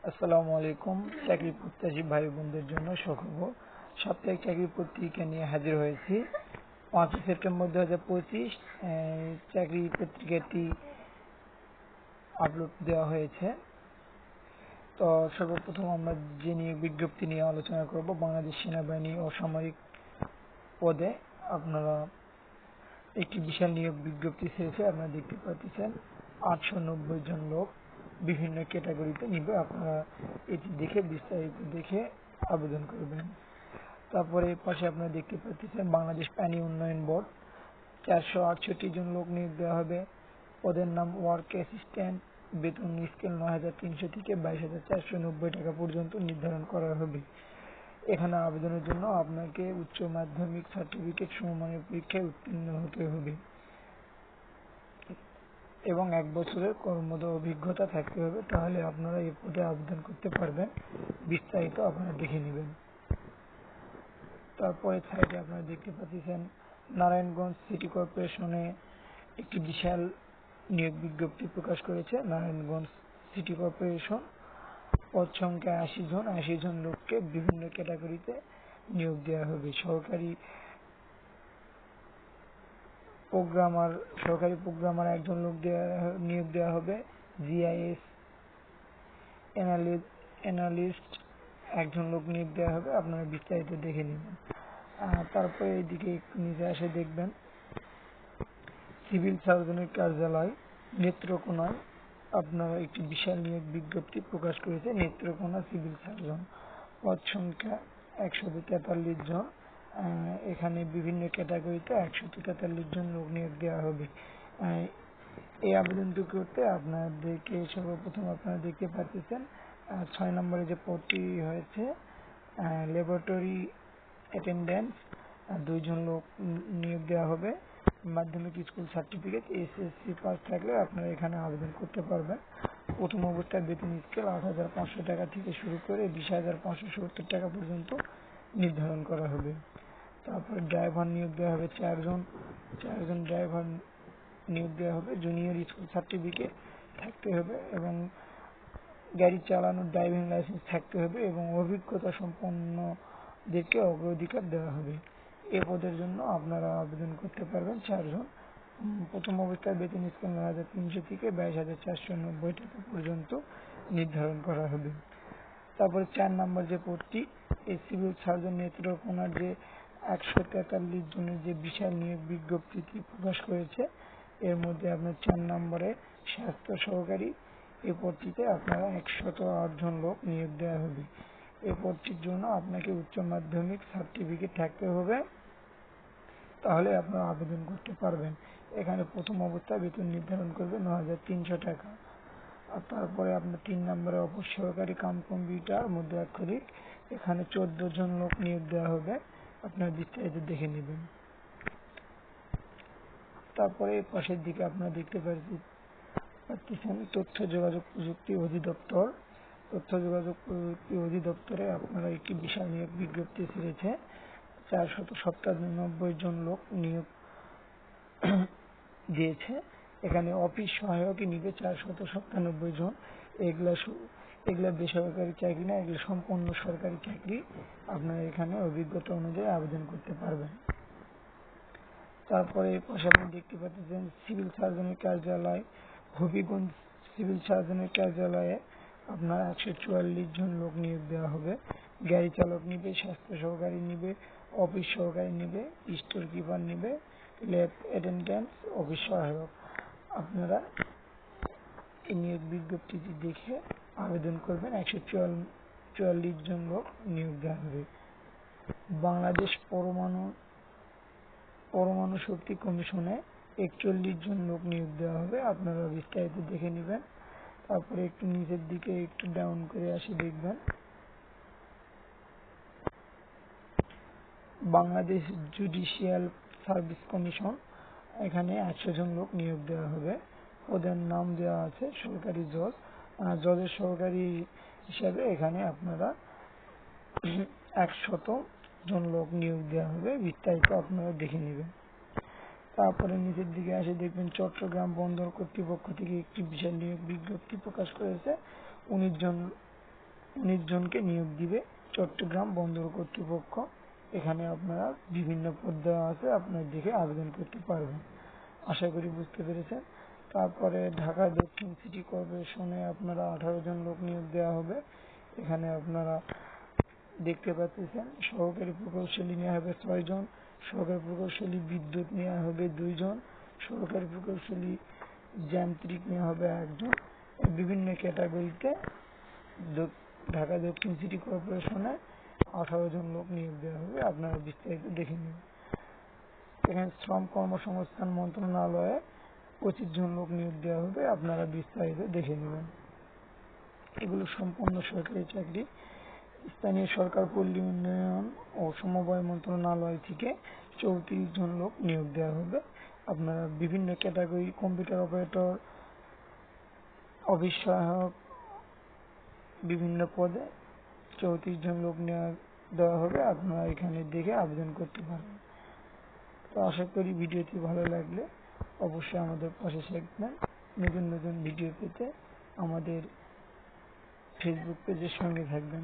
আসসালামু আলাইকুম। চাকরি প্রত্যাশী ভাই বোনদের জন্য সুখবর। সাপ্তাহিক চাকরি পত্রিকা নিয়ে হাজির হয়েছি। 5 সেপ্টেম্বর 2025 চাকরি পত্রিকাটি আপলোড দেওয়া হয়েছে। তো সর্বপ্রথম আমরা যে নিয়োগ বিজ্ঞপ্তি নিয়ে আলোচনা করব, বাংলাদেশ সেনাবাহিনী অসামরিক পদে আপনারা একটি বিশাল নিয়োগ বিজ্ঞপ্তি ছেড়েছে। আপনারা দেখতে পাচ্ছেন 890 জন লোক বিভিন্ন ক্যাটাগরিতে নিবে। আপনারা এটি দেখে বিস্তারিত দেখে আবেদন করবেন। তারপরে পাশে আপনারা দেখতে পাচ্ছেন বাংলাদেশ পানি উন্নয়ন বোর্ড 468 জন লোক নিয়োগ দেওয়া হবে। পদের নাম ওয়ার্ক অ্যাসিস্ট্যান্ট। বেতন স্কেল 9300 থেকে 22490 টাকা পর্যন্ত নির্ধারণ করা হবে। এখানে আবেদনের জন্য আপনাকে উচ্চ মাধ্যমিক সার্টিফিকেট সমমানের পরীক্ষায় উত্তীর্ণ হতে হবে এবং 1 বছরের কর্মরত অভিজ্ঞতা থাকতে হবে। তাহলে আপনারা এই পদে আবেদন করতে পারবেন। বিস্তারিত আপনারা দেখে নেবেন। তারপরে সাইডে আপনারা দেখতে পাচ্ছেন নারায়ণগঞ্জ সিটি কর্পোরেশনে একটি বিশাল নিয়োগ বিজ্ঞপ্তি প্রকাশ করেছে। নারায়ণগঞ্জ সিটি কর্পোরেশন পদ সংখ্যা 80 জন লোককে বিভিন্ন ক্যাটাগরিতে নিয়োগ দেওয়া হবে। সহকারী প্রোগ্রামার একজন লোক নিয়োগ দেওয়া হবে। জিআইএস অ্যানালিস্ট একজন লোক নিয়োগ দেওয়া হবে। আপনারা বিস্তারিত দেখে নেবেন। তারপরে এইদিকে একটু নিচে আসে দেখবেন সিভিল সার্জনের কার্যালয় নেত্রকোনায় আপনারা একটি বিশাল নিয়োগ বিজ্ঞপ্তি প্রকাশ করেছে। নেত্রকোনা সিভিল সার্জন পদ সংখ্যা 143 জন। এখানে বিভিন্ন ক্যাটাগরিতে 143 জন লোক নিয়োগ দেওয়া হবে। এই আবেদনটি করতে আপনাদেরকে সর্বপ্রথম আপনারা দেখতে পাচ্ছেন 6 নম্বরে যে পদটি হয়েছে ল্যাবরেটরি অ্যাটেন্ডেন্ট 2 জন লোক নিয়োগ দেওয়া হবে। মাধ্যমিক স্কুল সার্টিফিকেট এসএসসি পাস থাকলে আপনারা এখানে আবেদন করতে পারবেন। প্রথম অবস্থায় বেতন স্কেল 8500 টাকা থেকে শুরু করে 20570 টাকা পর্যন্ত নির্ধারণ করা হবে। তারপরে ড্রাইভার নিয়োগ দেওয়া হবে 4 জন ড্রাইভার নিয়োগ দেওয়া হবে। জুনিয়র স্কুল সার্টিফিকেট থাকতে হবে এবং গাড়ি চালানোর ড্রাইভিং লাইসেন্স থাকতে হবে এবং অভিজ্ঞতা সম্পন্নদেরকে অগ্রাধিকার দেওয়া হবে। এ পদের জন্য আপনারা আবেদন করতে পারবেন 4 জন। প্রথম অবস্থায় বেতন স্কেল 9300 থেকে 22490 টাকা পর্যন্ত নির্ধারণ করা হবে। তারপরে 4 নম্বর যে পদটি এই সিভিল সার্জন নেত্রকোনার যে 143 জনের যে বিশাল নিয়োগ বিজ্ঞপ্তিটি প্রকাশ করেছে, এর মধ্যে আপনার 4 নম্বরে স্বাস্থ্য সহকারী এই পদটিতে আপনারা 108 জন লোক নিয়োগ দেওয়া হবে। এই পদটির জন্য আপনাকে উচ্চ মাধ্যমিক সার্টিফিকেট থাকতে হবে, তাহলে আপনারা আবেদন করতে পারবেন। এখানে প্রথম অবস্থায় বেতন নির্ধারণ করবে 9300 টাকা। আর তারপরে আপনার 3 নম্বরে অফিস সহকারী কাম কম্পিউটার মুদ্রাক্ষরিক এখানে 14 জন লোক নিয়োগ দেওয়া হবে। আপনারা বিস্তারিত দেখে নেবেন। তারপরে পাশের দিকে আপনারা দেখতে পাচ্ছেন তথ্য যোগাযোগ প্রযুক্তি অধিদপ্তর। তথ্য যোগাযোগ প্রযুক্তি অধিদপ্তরে আপনারা একটি বিশাল নিয়োগ বিজ্ঞপ্তি ছেড়েছে। 497 জন লোক নিয়োগ দিয়েছে। এখানে অফিস সহায়কই নিবে 497 জন। এগুলা বেসরকারি চাকরি না, এগুলো সম্পূর্ণ সরকারি চাকরি। আপনারা এখানে অভিজ্ঞতা অনুযায়ী আবেদন করতে পারবেন। তারপরে পাশে আপনি দেখতে পাচ্ছেন সিভিল সার্জনের কার্যালয় হবিগঞ্জ সিভিল সার্জনের কার্যালয়ে আপনার 144 জন লোক নিয়োগ দেওয়া হবে। গাড়ি চালক নিবে, স্বাস্থ্য সহকারী নিবে, অফিস সহকারী নিবে, স্টোর কিপার নিবে, ল্যাব অ্যাটেন্ডেন্ট, অফিস সহায়ক। আপনারা এই নিয়োগ বিজ্ঞপ্তিটি দেখে আবেদন করবেন। 144 জন লোক নিয়োগ দেওয়া হবে। বাংলাদেশ পরমাণু শক্তি কমিশনে 41 জন লোক নিয়োগ দেওয়া হবে। আপনারা বিস্তারিত দেখে নেবেন। তারপরে একটু নিচের দিকে একটু ডাউন করে আসি দেখবেন বাংলাদেশ জুডিশিয়াল সার্ভিস কমিশন, এখানে 100 জন লোক নিয়োগ দেওয়া হবে। ওদের নাম দেওয়া আছে সরকারি জজ। জজের সহকারী হিসাবে এখানে আপনারা 100 জন লোক নিয়োগ দেওয়া হবে। বিস্তারিত আপনারা দেখে নেবেন। তারপরে নিচের দিকে আসে দেখবেন চট্টগ্রাম বন্দর কর্তৃপক্ষ থেকে একটি বিশাল নিয়োগ বিজ্ঞপ্তি প্রকাশ করেছে। 19 জন 19 জনকে নিয়োগ দিবে চট্টগ্রাম বন্দর কর্তৃপক্ষ। এখানে আপনারা বিভিন্ন পদ দেওয়া আছে, আপনারা দেখে আবেদন করতে পারবেন। আশা করি বুঝতে পেরেছেন। তারপরে ঢাকা দক্ষিণ সিটি কর্পোরেশনে আপনারা 18 জন লোক নিয়োগ দেওয়া হবে। এখানে আপনারা দেখতে পাচ্ছেন সহকারী প্রকৌশলী নেওয়া হবে 6 জন, সহকারী প্রকৌশলী বিদ্যুৎ নেওয়া হবে 2 জন, সহকারী প্রকৌশলী যান্ত্রিক নেওয়া হবে 1 জন। বিভিন্ন ক্যাটাগরিতে ঢাকা দক্ষিণ সিটি কর্পোরেশনে 18 জন লোক নিয়োগ দেওয়া হবে, আপনারা বিস্তারিত দেখে নিন। এখানে শ্রম কর্মসংস্থান মন্ত্রণালয়ে 25 জন লোক নিয়োগ দেওয়া হবে, আপনারা বিস্তারিত দেখে নেবেন। এগুলো সম্পূর্ণ সরকারি চাকরি। স্থানীয় সরকার পল্লী উন্নয়ন ও সমবায় মন্ত্রণালয় থেকে 34 জন লোক নিয়োগ দেওয়া হবে, আপনারা বিভিন্ন ক্যাটাগরি কম্পিউটার অপারেটর, অফিস সহায়ক বিভিন্ন পদে 34 জন লোক দেওয়া হবে, আপনারা এখানে দেখে আবেদন করতে পারেন। তো আশা করি ভিডিওটি ভালো লাগলে অবশ্যই আমাদের পাশে থাকবেন। নতুন নতুন ভিডিও পেতে আমাদের ফেসবুক পেজের সঙ্গে থাকবেন।